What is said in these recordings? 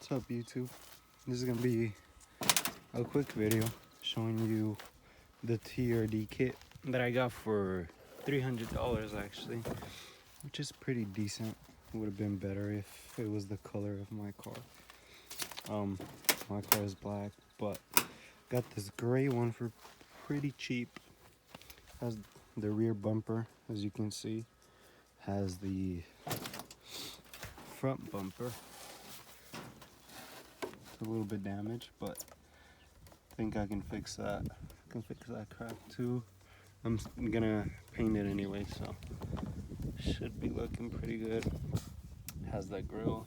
What's up, YouTube? This is gonna be a quick video showing you the TRD kit that I got for $300 actually, which is pretty decent. Would have been better if it was the color of my car. My car is black, but got this gray one for pretty cheap. Has the rear bumper, as you can see, has the front bumper. A little bit damaged, but I think I can fix that. I can fix that crack too. I'm gonna paint it anyway, so should be looking pretty good. Has that grill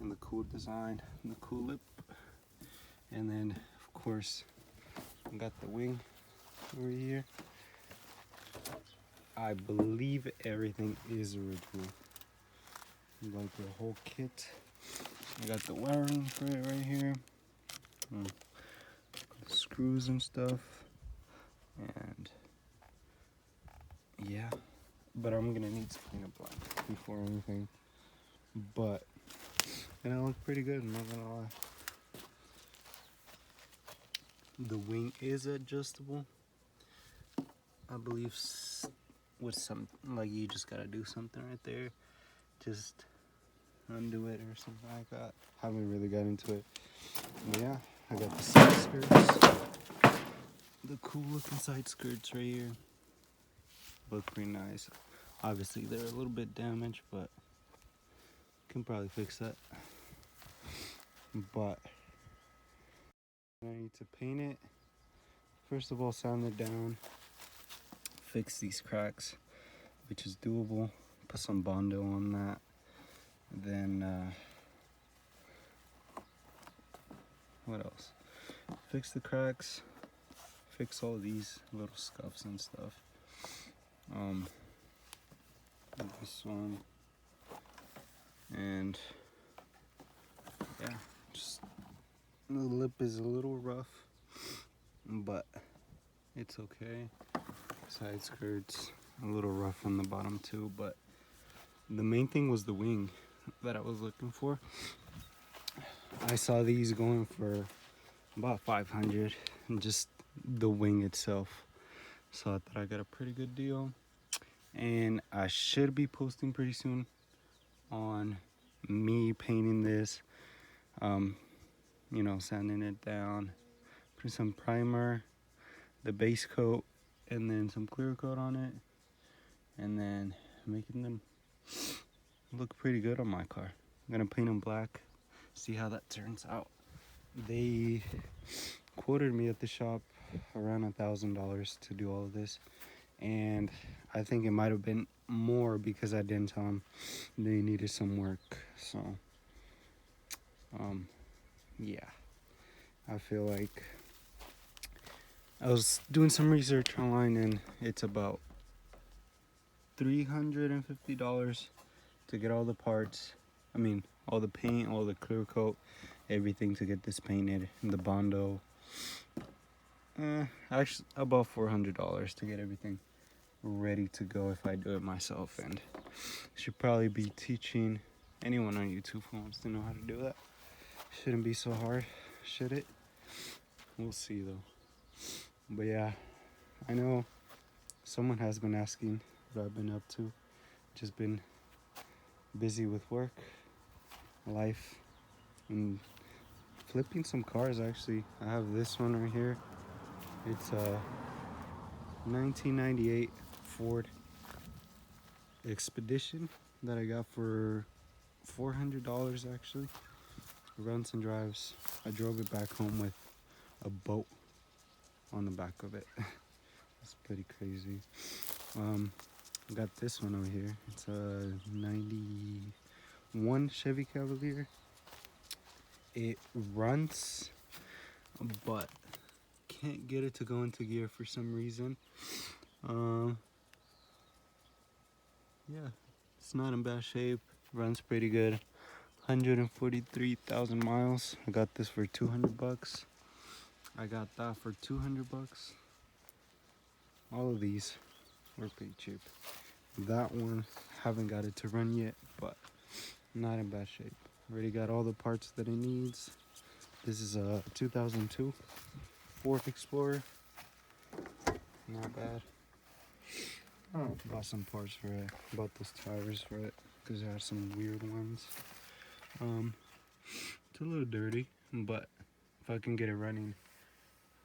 and the cool design and the cool lip, and then of course I got the wing over here. I believe everything is original, like the whole kit. I got the wiring for it right here, screws and stuff, and yeah, but I'm gonna need to clean up black before anything, but gonna look pretty good, I'm not gonna lie. The wing is adjustable, I believe, with some, like, you just gotta do something right there, just undo it or something like that. Haven't really got into it, but yeah, I got the side skirts, the cool looking side skirts right here. Look pretty nice. Obviously they're a little bit damaged, but can probably fix that. But I need to paint it. First of all, sand it down, fix these cracks, which is doable. Put some Bondo on that. Then what else? Fix the cracks, fix all these little scuffs and stuff. This one, and yeah, just the lip is a little rough, but it's okay. Side skirts a little rough on the bottom too, but the main thing was the wing that I was looking for. I saw these going for about $500, and just the wing itself, so I thought I got a pretty good deal. And I should be posting pretty soon on me painting this, you know, sanding it down, putting some primer, the base coat, and then some clear coat on it, and then making them look pretty good on my car. I'm gonna paint them black, see how that turns out. They quoted me at the shop around $1,000 to do all of this, and I think it might have been more because I didn't tell them they needed some work. So yeah, I feel like I was doing some research online, and it's about $350 to get all the parts. I mean, all the paint, all the clear coat, everything to get this painted, and the Bondo. Actually, about $400 to get everything ready to go if I do it myself. And should probably be teaching anyone on YouTube who wants to know how to do that. Shouldn't be so hard, should it? We'll see though. But yeah, I know someone has been asking what I've been up to. Just been busy with work, life, and flipping some cars. Actually, I have this one right here. It's a 1998 Ford Expedition that I got for $400 actually. Runs and drives. I drove it back home with a boat on the back of it. It's pretty crazy. Got this one over here. It's a 91 Chevy Cavalier. It runs, but can't get it to go into gear for some reason. Yeah, it's not in bad shape. Runs pretty good. 143,000 miles. I got this for $200. I got that for $200. All of these were pretty cheap. That one, haven't got it to run yet, but not in bad shape. Already got all the parts that it needs. This is a 2002 Ford Explorer. Not bad. Bought some parts for it. Bought those tires for it because it has some weird ones. It's a little dirty, but if I can get it running,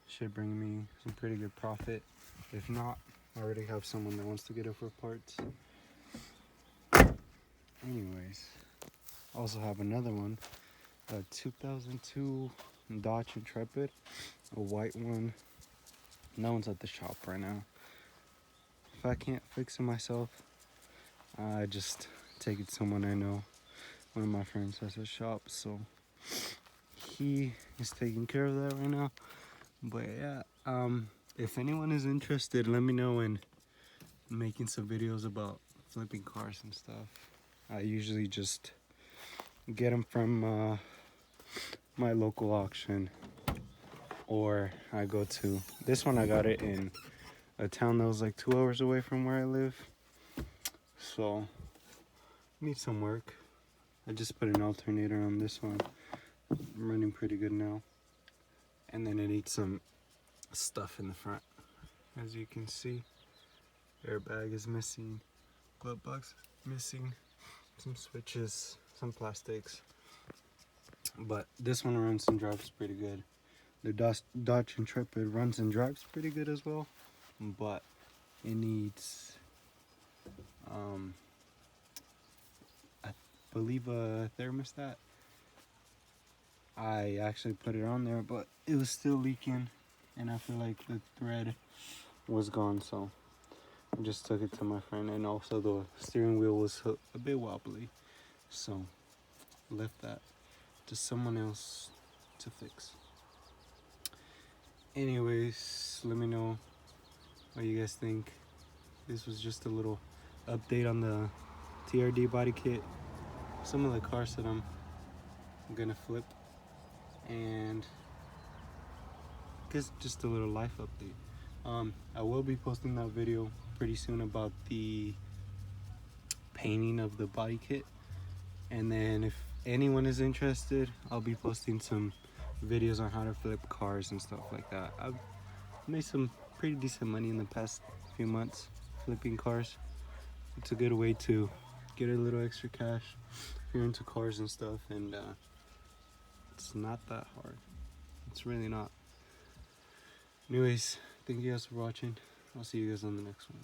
it should bring me some pretty good profit. If not, I already have someone that wants to get it for parts. Anyways, I also have another one, a 2002 Dodge Intrepid, a white one. That one's at the shop right now. If I can't fix it myself, I just take it to someone I know. One of my friends has a shop, so he is taking care of that right now. But yeah, if anyone is interested, let me know in making some videos about flipping cars and stuff. I usually just get them from my local auction, or I go to this one. I got it in a town that was like 2 hours away from where I live, so need some work. I just put an alternator on this one. I'm running pretty good now, and then it needs some stuff in the front. As you can see, airbag is missing, glove box missing, some switches, some plastics, but this one runs and drives pretty good. The Dodge Intrepid runs and drives pretty good as well, but it needs I believe a thermostat. I actually put it on there, but it was still leaking, and I feel like the thread was gone, so I just took it to my friend. And also the steering wheel was a bit wobbly, so left that to someone else to fix. Anyways, let me know what you guys think. This was just a little update on the TRD body kit, some of the cars that I'm gonna flip, and I guess just a little life update. I will be posting that video pretty soon about the painting of the body kit, and then if anyone is interested, I'll be posting some videos on how to flip cars and stuff like that. I've made some pretty decent money in the past few months flipping cars. It's a good way to get a little extra cash if you're into cars and stuff, and it's not that hard. It's really not. Anyways, thank you guys for watching. I'll see you guys on the next one.